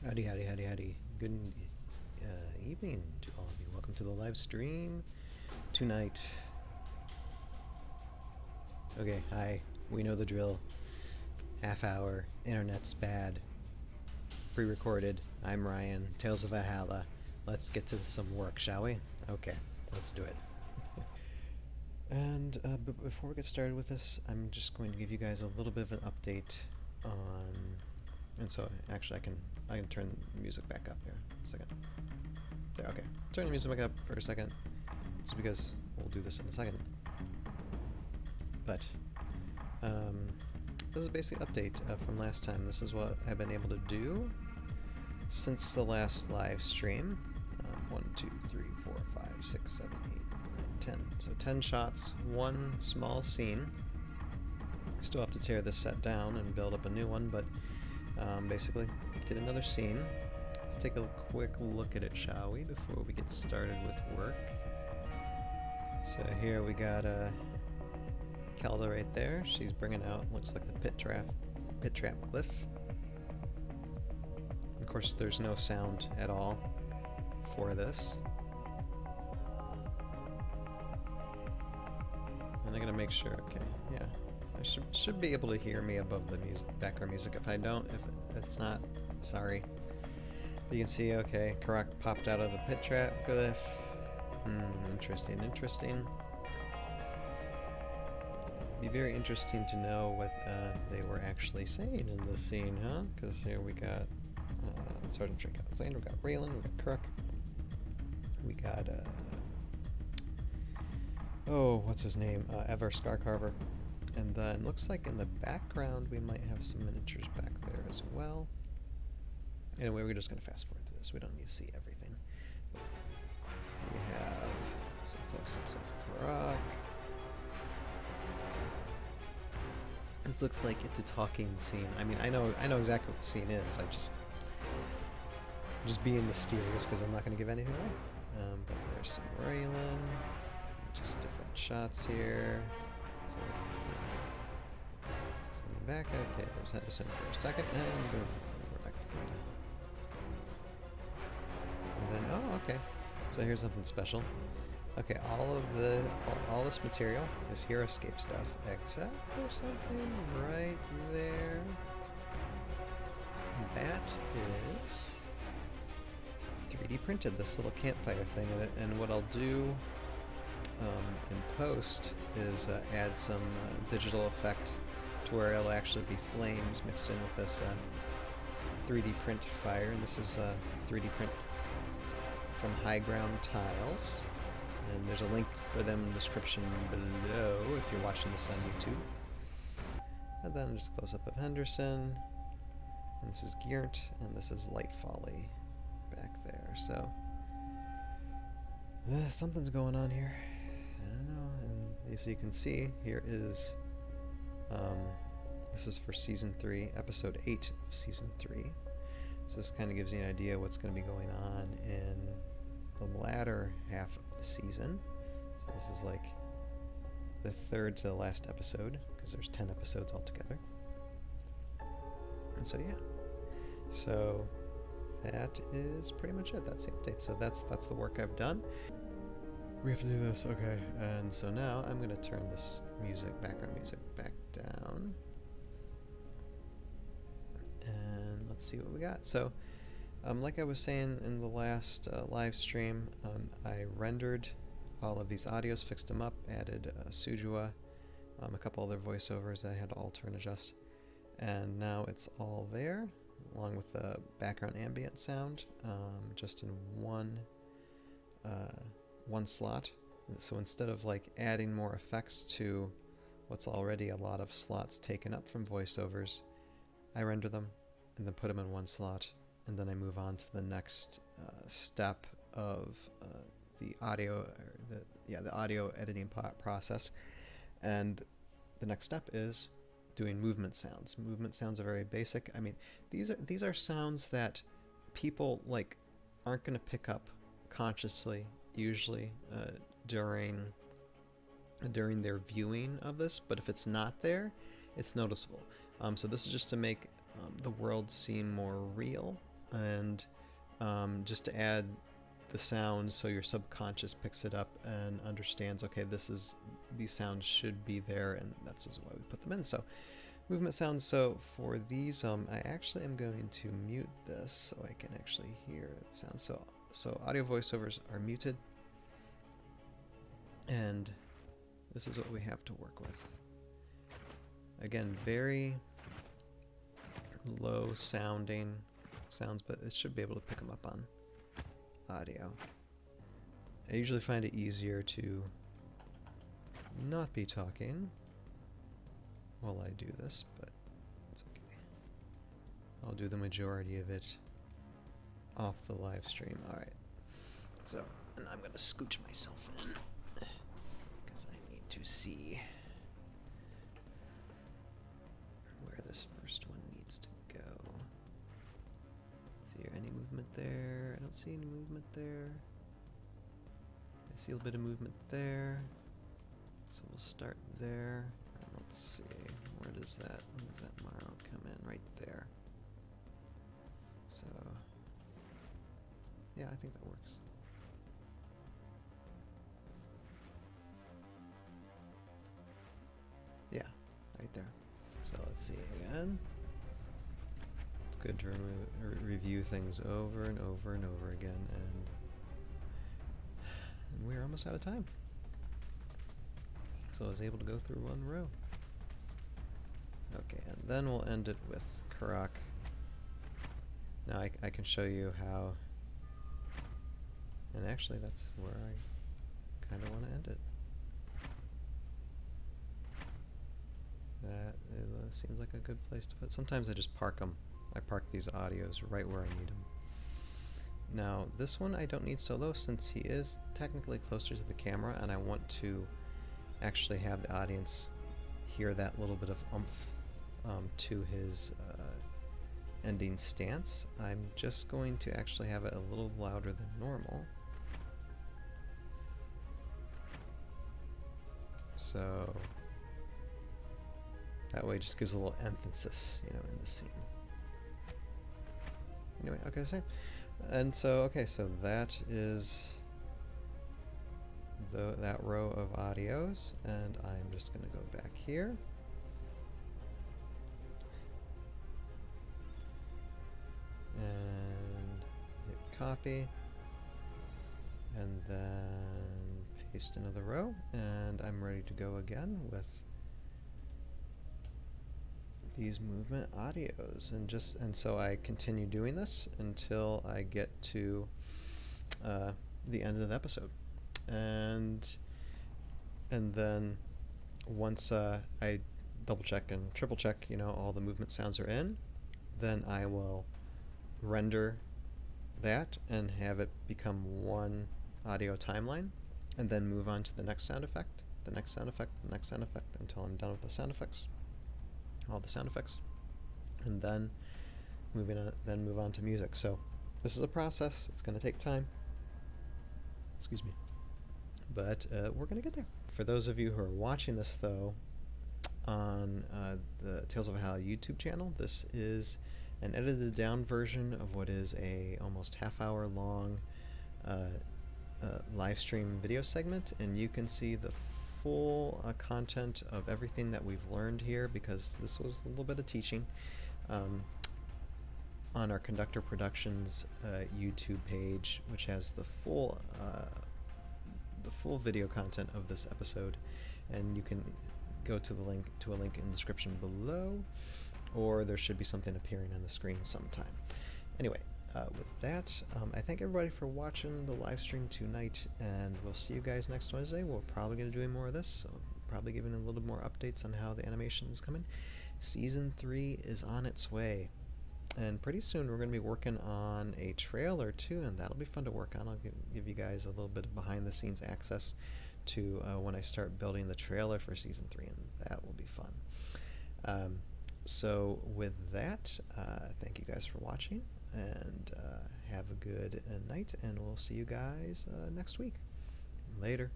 Howdy, howdy, howdy, howdy. Good evening to all of you. Welcome to the live stream tonight. Okay, hi. We know the drill. Half hour. Internet's bad. Pre-recorded. I'm Ryan. Tales of Valhalla. Let's get to some work, shall we? Okay, let's do it. And but before we get started with this, I'm just going to give you guys a little bit of an update on. And so actually, I can turn the music back up here. A second. There. Okay. Turn the music back up for a second, just because we'll do this in a second. But this is basically an update from last time. This is what I've been able to do since the last live stream. 1, 2, 3, 4, 5, 6, 7, 8, 9, 10. So 10 shots, one small scene. Still have to tear this set down and build up a new one, but basically did another scene. Let's take a quick look at it, shall we, before we get started with work. So here we got Kelda right there. She's bringing out, looks like the pit trap glyph. Of course, there's no sound at all for this. And I'm gonna make sure. Okay, yeah, I should be able to hear me above the music, background music. If I don't, if it's not, sorry. But you can see, okay, Karak popped out of the pit trap glyph. Interesting, interesting. Be very interesting to know what they were actually saying in this scene, huh? Because here we got Sergeant Drake Alexander, we got Raylan, we got Karak, we got oh, what's his name? Ever Scarcarver. And then looks like in the background we might have some miniatures back there as well. Anyway, we're just going to fast forward through this. We don't need to see everything. We have some close-ups of Karak. This looks like it's a talking scene. I mean, I know exactly what the scene is. I just being mysterious because I'm not going to give anything away. But there's some Raylan. Just different shots here. So, back. Okay, there's Henderson for a second, and boom, and we're back to Canada. And then, oh, okay. So here's something special. Okay, all this material is Heroscape stuff, except for something right there. That is 3D printed. This little campfire thing in it, and what I'll do in post is add some digital effect to where it'll actually be flames mixed in with this 3D print fire. And this is 3D print from High Ground Tiles, and there's a link for them in the description below if you're watching this on YouTube. And then just close up of Henderson, and this is Geert, and this is Light Folly back there. So something's going on here. I don't know. And so you can see here is this is for Season 3, Episode 8 of Season 3. So this kind of gives you an idea of what's going to be going on in the latter half of the season. So this is like the third to the last episode, because there's 10 episodes altogether. And so yeah. So that is pretty much it. That's the update. So that's the work I've done. We have to do this, okay. And so now I'm going to turn this background music back down. And let's see what we got. So, like I was saying in the last live stream, I rendered all of these audios, fixed them up, added Sujua, a couple other voiceovers that I had to alter and adjust. And now it's all there, along with the background ambient sound, just in one slot. So instead of like adding more effects to what's already a lot of slots taken up from voiceovers, I render them and then put them in one slot, and then I move on to the next step of the audio, the audio editing process. And the next step is doing movement sounds. Movement sounds are very basic. I mean, these are sounds that people like aren't going to pick up consciously usually during their viewing of this, but if it's not there, it's noticeable. So this is just to make the world seem more real and just to add the sounds so your subconscious picks it up and understands, okay, these sounds should be there, and that's just why we put them in. So movement sounds. So for these, I actually am going to mute this so I can actually hear it sound. So audio voiceovers are muted, and this is what we have to work with. Again, very low sounding sounds, but it should be able to pick them up on audio. I usually find it easier to not be talking while I do this, but it's okay. I'll do the majority of it off the live stream. Alright, so, and I'm gonna scooch myself in because I need to see where this first one needs to go. Is there any movement there? I don't see any movement there. I see a little bit of movement there. So we'll start there. And let's see, where does that Maro come in? Right there. So, yeah, I think that works. Yeah, right there. So let's see again. It's good to review things over and over and over again, and we're almost out of time. So I was able to go through one row. Okay, and then we'll end it with Karak. Now I can show you how, and actually that's where I kind of want to end it. That seems like a good place to put. Sometimes I just park them. I park these audios right where I need them. Now this one I don't need solo since he is technically closer to the camera, and I want to actually have the audience hear that little bit of oomph to his ending stance. I'm just going to actually have it a little louder than normal. So that way it just gives a little emphasis, you know, in the scene. Anyway, okay, same. And so, okay, so that is that row of audios, and I'm just going to go back here. And hit copy. And then paste another row, and I'm ready to go again with these movement audios, and so I continue doing this until I get to the end of the episode, and then once I double check and triple check, you know, all the movement sounds are in, then I will render that and have it become one audio timeline, and then move on to the next sound effect, the next sound effect, the next sound effect, until I'm done with the sound effects. All the sound effects, and then move on to music. So this is a process. It's going to take time. Excuse me, but we're going to get there. For those of you who are watching this though on the Tales of Valhalla YouTube channel, this is an edited down version of what is a almost half-hour long live stream video segment, and you can see the full content of everything that we've learned here, because this was a little bit of teaching, on our Conductor Productions YouTube page, which has the full video content of this episode, and you can go to a link in the description below, or there should be something appearing on the screen sometime. Anyway, with that, I thank everybody for watching the live stream tonight, and we'll see you guys next Wednesday. We're probably going to do more of this, so probably giving a little more updates on how the animation is coming. Season 3 is on its way, and pretty soon we're going to be working on a trailer too, and that'll be fun to work on. I'll give you guys a little bit of behind-the-scenes access to when I start building the trailer for Season 3, and that will be fun. So with that, thank you guys for watching, and have a good night, and we'll see you guys next week. Later.